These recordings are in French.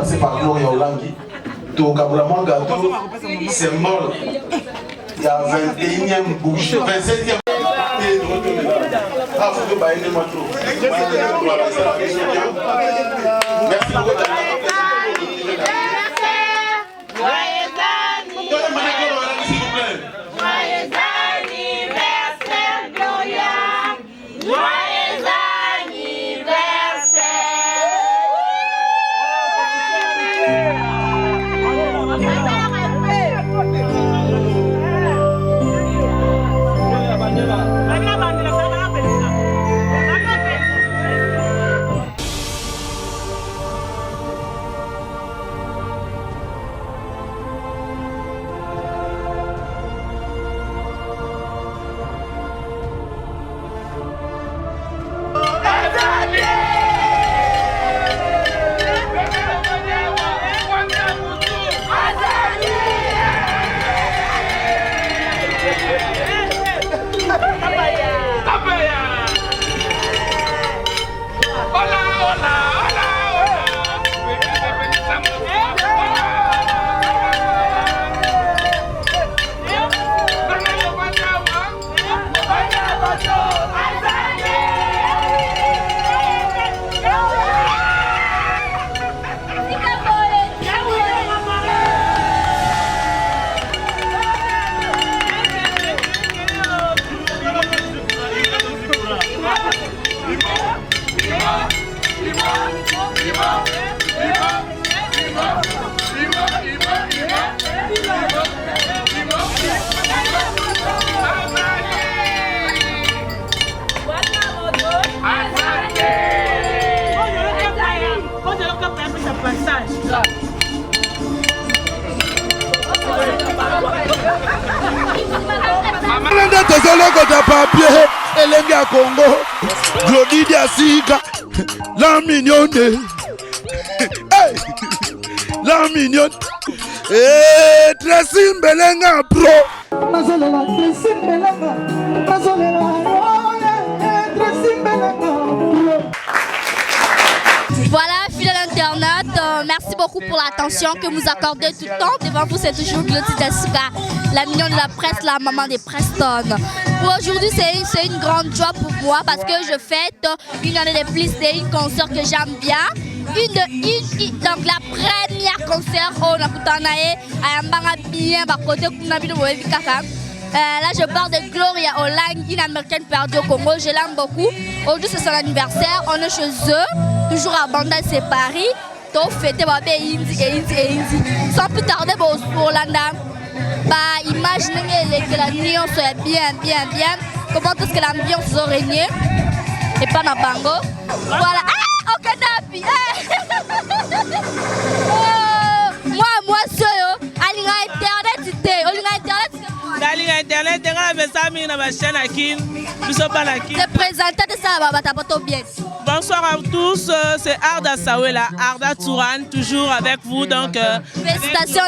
passé par Gloria Olangi. Donc, Kaboulamon Gâteau, symbole. Il y a 21e bougie, 27e. Ah, faut que Baïne moi trop. Merci beaucoup. papier, Elenga Congo, Glody Diasiga, la mignonne, hey, la mignonne, et Tracy Belenga Pro. Mazolela, Tracy Belenga, Mazolela, Tracy Belenga Pro. Voilà, fidèle internaute, merci beaucoup pour l'attention que vous accordez tout le temps. Devant vous, c'est toujours Glody Diasiga, la mignonne de la presse, la maman des Preston. Pour aujourd'hui, c'est une grande joie pour moi parce que je fête une année de plus d'un concert que j'aime bien. Donc la première concert au Nakutanae, à Yambanga bien, côté Kunabino Kaka. Là, je parle de Gloria Olangi, une américaine perdue au Congo. Je l'aime beaucoup. Aujourd'hui, c'est son anniversaire. On est chez eux, toujours à Bandal, c'est Paris. Donc, fêter Indi. Sans plus tarder, pour Orlanda, imaginez que la nuance soit bien. Comment est-ce que l'ambiance va régner? Et pas dans Bango. Voilà. Ah, ok, Nabi. Moi, seul, c'est présenté de ça, bien. Bonsoir à tous, c'est Arda Sawela, Arda Touran, toujours avec vous. Donc, félicitations,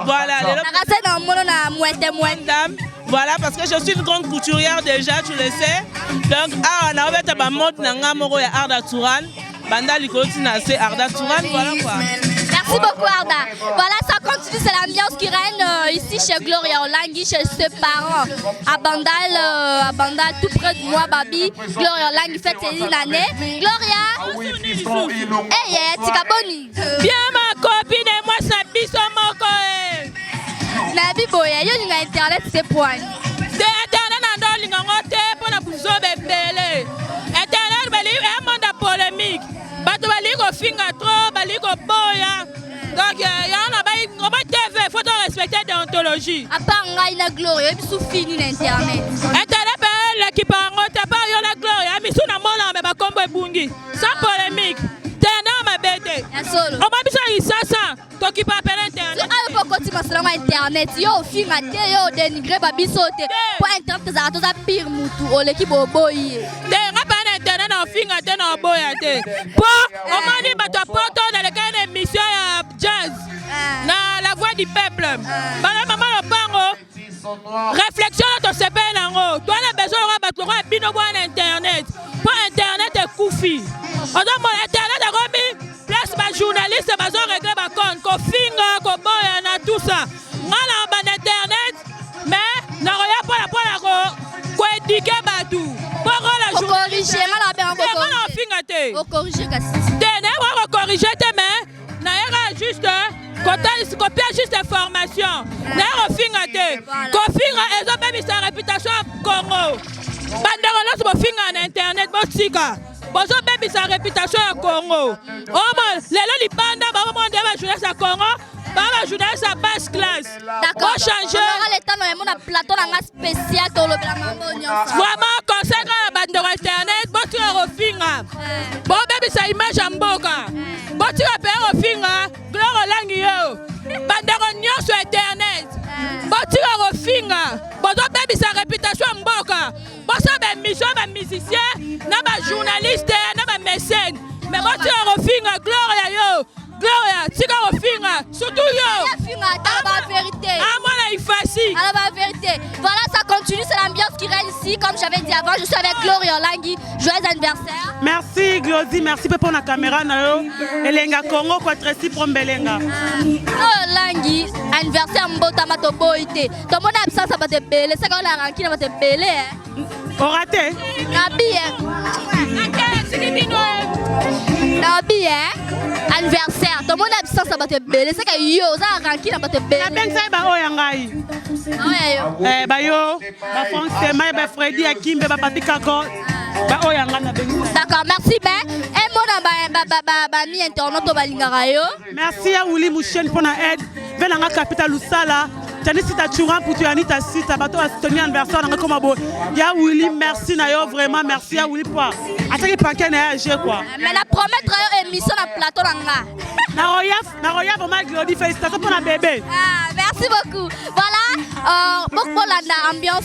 voilà, voilà, parce que je suis une grande couturière déjà, tu le sais. Donc, on a ouvert ma mode à Arda Touran, Banda Likotina, c'est Arda Touran, voilà quoi. Merci beaucoup Arda. Voilà, ça continue, c'est l'ambiance qui règne ici chez Gloria Olangi, chez ses parents. À Bandal, tout près de moi, Babi. Gloria Olangi fête ses année. Gloria, hey, Tikaboni. Bien ma copine et moi, ça bise mon coé. Nabi Boya, yo n'inga internet c'est point. De internet n'ando l'ingangote pour la bouzo bébélé. Internet bali un monde polémique. Bato bali ko finga trop, bali ko boya. Donc, il y a un TV, il faut respecter déontologie. À part la Gloria, il faut finir l'internet. Internet, l'équipe en route, à part la Gloria, mais sous la mona, mais pas comme Bungi. Sans polémique. T'es un homme à bête. On m'a dit ça, toi qui parles internet. Tu as pas continué sur internet. Yo, film à terre, yo, dénigré, babi sauté. Pour internet, ça a tout à pire, moutou, ou l'équipe au boy. Internet, on finit à terre, on boy à terre. Bon, on m'a dit, bah, tu as porté dans le cas d'émission jazz. Na la voix du peuple. Madame maman le pango. Réflexion dans ton CP nango. Toi les besoins de battre bino bon internet. Pas internet et koufi. On donne mon internet à Romy. Place ma journaliste. journaliste bazo régler ba compte ko finga ko boya na tout ça ngala ba internet mais na roya pola ko éduquer batu pour la journaliste ngala ba ngala finga te ko corriger kasi te ne wa corriger te mais na era juste copia juste information na era finga te ko finga ezo baby sa réputation Congo bandero loso bo finga na internet bo tika bozo baby sa réputation à Congo. Oh mon, lelo libanda ba mo ndeba journaliste à Congo, ba journaliste à basse classe. D'accord. Changer. On aura le temps na mon plateau na spécial to lo bela mambo nyonso. Vraiment consacré à bandero internet, bo tu refinga. Bo baby sa image à mboka. Bo tu pe refinga, gloire langi yo. Bandero nyonso internet. Bo tu refinga. Bozo baby sa réputation à mboka. Bozo ba mission ba musicien. Naba journaliste, naba mécène. Mais moi tu as refinga, Gloria yo. Gloria, tu as refinga, surtout yo. La vérité. Ah moi là il facile. Alors la vérité. Voilà, ça continue, c'est l'ambiance qui règne ici. Comme j'avais dit avant, je suis avec Gloria Langui. Joyeux anniversaire. Merci Glody, merci pour la caméra na yo. Elenga Congo kwa Tracy Prombelenga. Langui, anniversaire mbota mato boité. Tout le monde a absence à te belé, c'est quand la ranki na te belé. Au raté. Nabi Nabi anniversaire. Tout le monde a absence à te belé, c'est quand yo za ranki na te belé. Na ben sai ba oyangai. Ba yo, ba Français, ba Freddy Akimbe, ba Patika Ko. Ba oyanga na ben. D'accord, merci ben. Et mon ba mi internaute to balingara yo. Merci à Willy Mouchen pour la aide. Venanga capital Lusala. Tani sita chouran pour tu anita sita bato a soutenir anniversaire dans comme abo. Ya Willy, merci na yo vraiment merci à Willy pour. Ataki panke na agir quoi. Mais la promettre émission na plateau nanga. Na roya vraiment Glody félicitations pour la bébé. Ah, merci beaucoup. Voilà, beaucoup la ambiance.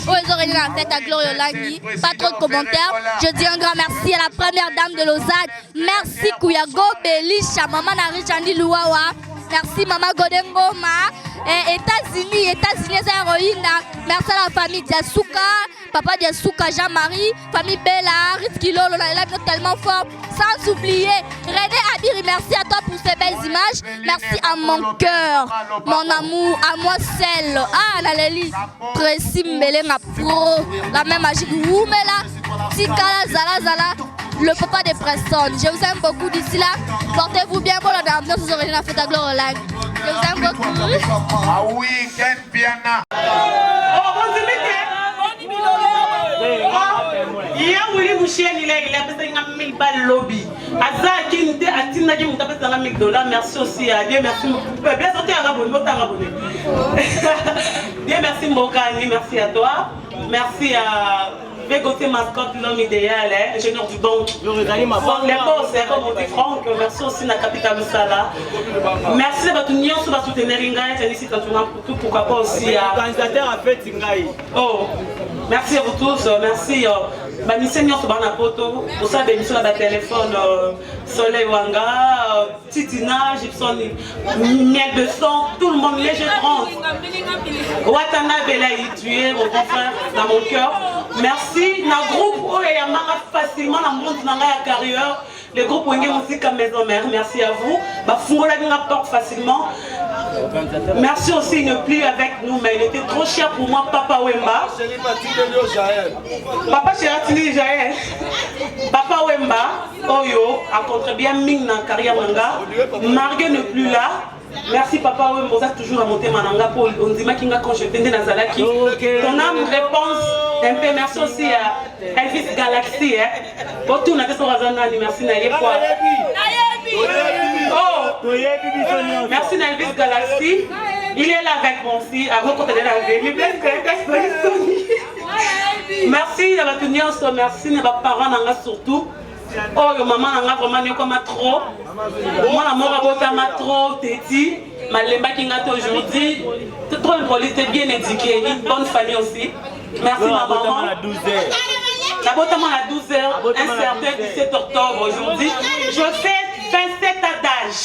Oh, ils auraient la fête à Gloria Langui. Pas trop de commentaires. Je dis un grand merci à la première dame de Lausanne. Merci Kouyago Belisha, maman Narijandi Louawa. Merci Maman Godengoma. États-Unis, héroïne. Merci à la famille Diasuka, papa Diasuka, Jean-Marie, famille Bella, Rizky Lolo, on est tellement fort. Sans oublier René Abiri, merci à toi pour ces belles images. Merci à mon cœur, mon amour, à moi seul. Ah, Naleli, Tracy Mbelenga Pro, la même magique. Oumela, Tikala, Zala, le papa des Preston. Je vous aime beaucoup d'ici là. Portez-vous bien pour la dame. Vous aurez la fête à Gloire Lang. Je vous aime beaucoup. Ah oui, quel bien. Il y a Willy Mouchen, il a fait un 1000 balles lobby. Aza qui était à Tina qui m'a fait un $1000. Merci aussi à Dieu, merci. Bien sorti à abonné. Dieu merci Mbokani, merci à toi. Merci à Bégoté Mascotte, l'homme idéal, ingénieur du banque. Les boss, comme on dit Franck, merci aussi à la capitale de Sala. Merci à votre union sur la soutenir Ingaï, Tennessee Tatouman pour tout, pourquoi pas aussi à. Organisateur a fait Ingaï. Oh, merci à vous tous, merci. Bani senior sur Banapoto, pour ça, l'émission à la téléphone, Soleil Wanga, Titina, Gibson, Miel de sang, tout le monde, les jeux trans. Watana Belaï, tu es mon grand frère dans mon cœur. Merci. Dans le groupe, oh, il y a facilement dans le monde, dans la carrière. Le groupe Wenge Musique à Maison Mère, merci à vous. Fungola nous rapporte facilement. Merci aussi, il n'est plus avec nous, mais il était trop cher pour moi, Papa Wemba. Papa Chératili Jaël. Papa Wemba, Oyo, a contribué bien Ming dans la carrière Manga. Marguerite n'est plus là. Merci Papa Wemba, vous êtes toujours à monter Mananga pour Onzima Kinga quand je venais dans Zalaki. Ton âme réponse. Un peu merci aussi à Elvis Galaxy. Pour tout, on a fait son raisonnement. Merci Naye quoi. Oh, merci Elvis Galaxy. Il est là avec moi aussi. Avant qu'on te donne la vie. Merci à la tenue, merci à mes parents surtout. Oh, maman n'a vraiment comme trop. Moi, la mort a voté trop, Téti. Ma lemba qui n'a aujourd'hui. Trop une politique bien éduquée. Une bonne famille aussi. Merci ma maman. L'avortement à 12h, un certain 17 octobre aujourd'hui. Je fais 27 ans d'âge.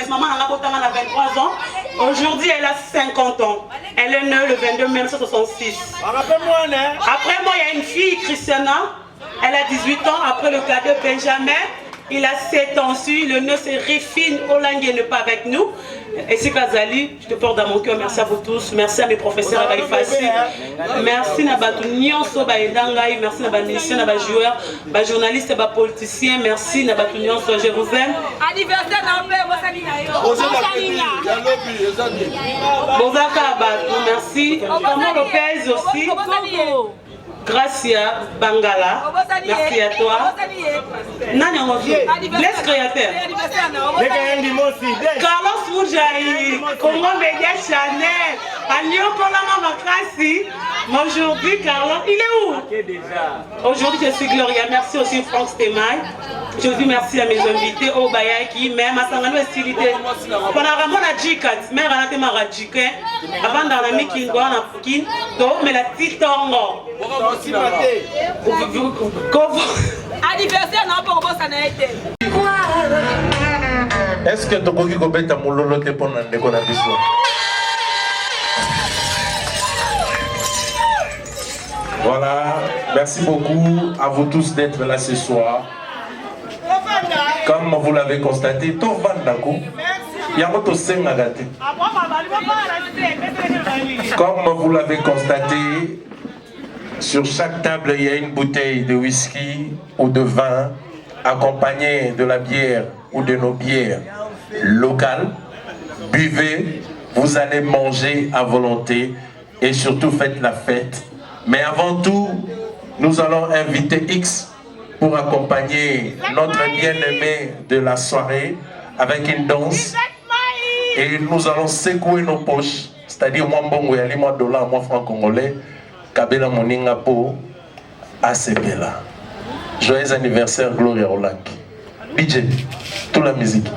Maman a 23 ans. Aujourd'hui, elle a 50 ans. Elle est née le 22 mai 1966. Après moi, il y a une fille, Christiana. Elle a 18 ans, après le cadeau Benjamin. Il a 7 ans aussi, le nœud c'est Rifine Olangue n'est pas avec nous. Et c'est Kazali, je te porte dans mon cœur, merci à vous tous, merci à mes professeurs à Baïfassi, merci à Batunion, Sobaïdangaï, merci à Banisien, à Bajoueur, Bajournaliste, à Politicien, merci à Batunion, je vous aime. Anniversaire Bozaka Batou, merci. Maman Lopez aussi. Gracia Bangala, merci à toi. Nani Bless Créateur. Carlos Moujaï, Congo Média Chanel, Agnon Kolama Makasi. Aujourd'hui, Carlos, il est où? Aujourd'hui, je suis Gloria. Merci aussi Franck Stemay. Je dis merci à mes invités, au Baya qui même à Sangano Estilité. Pendant Ramon a Djikat, mais Ranate Maradjiké, avant dans la Miki Ngwana Pukin, mais la Titongo. Anniversaire, non, pour ça n'a été. Est-ce que tu peux te moulolo te pour n'en Voilà, merci beaucoup à vous tous d'être là ce soir. Comme vous l'avez constaté, tout va d'accord. Comme vous l'avez constaté, sur chaque table, il y a une bouteille de whisky ou de vin accompagnée de la bière ou de nos bières locales. Buvez, vous allez manger à volonté et surtout faites la fête. Mais avant tout, nous allons inviter X pour accompagner notre bien-aimé de la soirée avec une danse. Et nous allons secouer nos poches, c'est-à-dire moi mbongo yali moi dollar, moi franc congolais, kabela moninga po asepela. Joyeux anniversaire Gloria Olangue. DJ, toute la musique.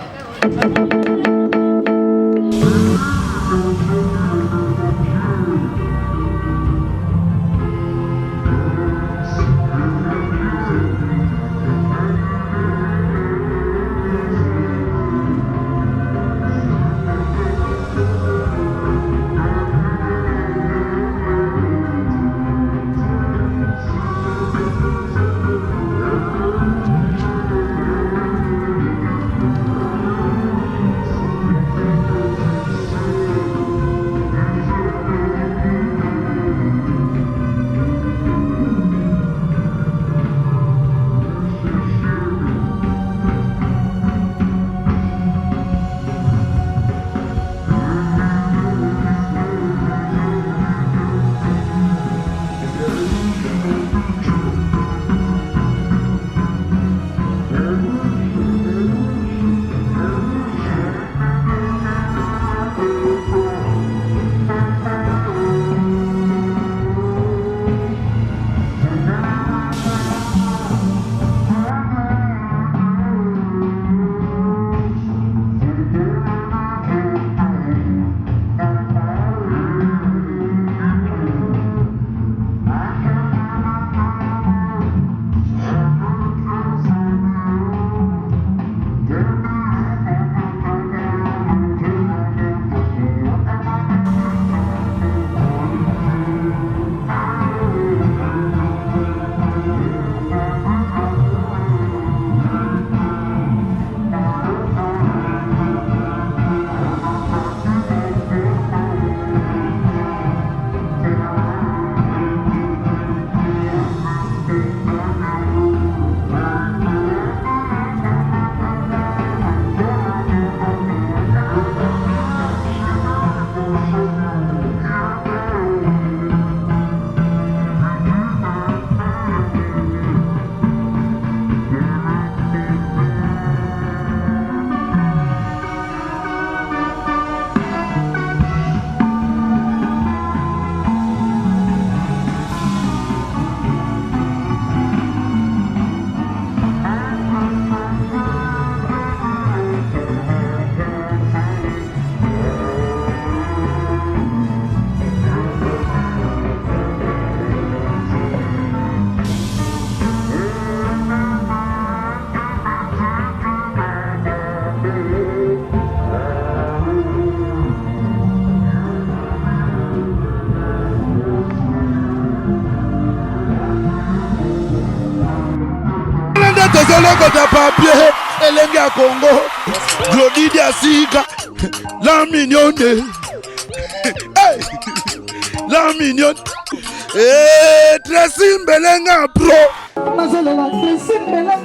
Désolé que t'as papier, Elenga Congo, Glodidi Asika, la mignonne, hey, la mignonne, Tracy Mbelenga Pro. Mazolela Tracy Mbelenga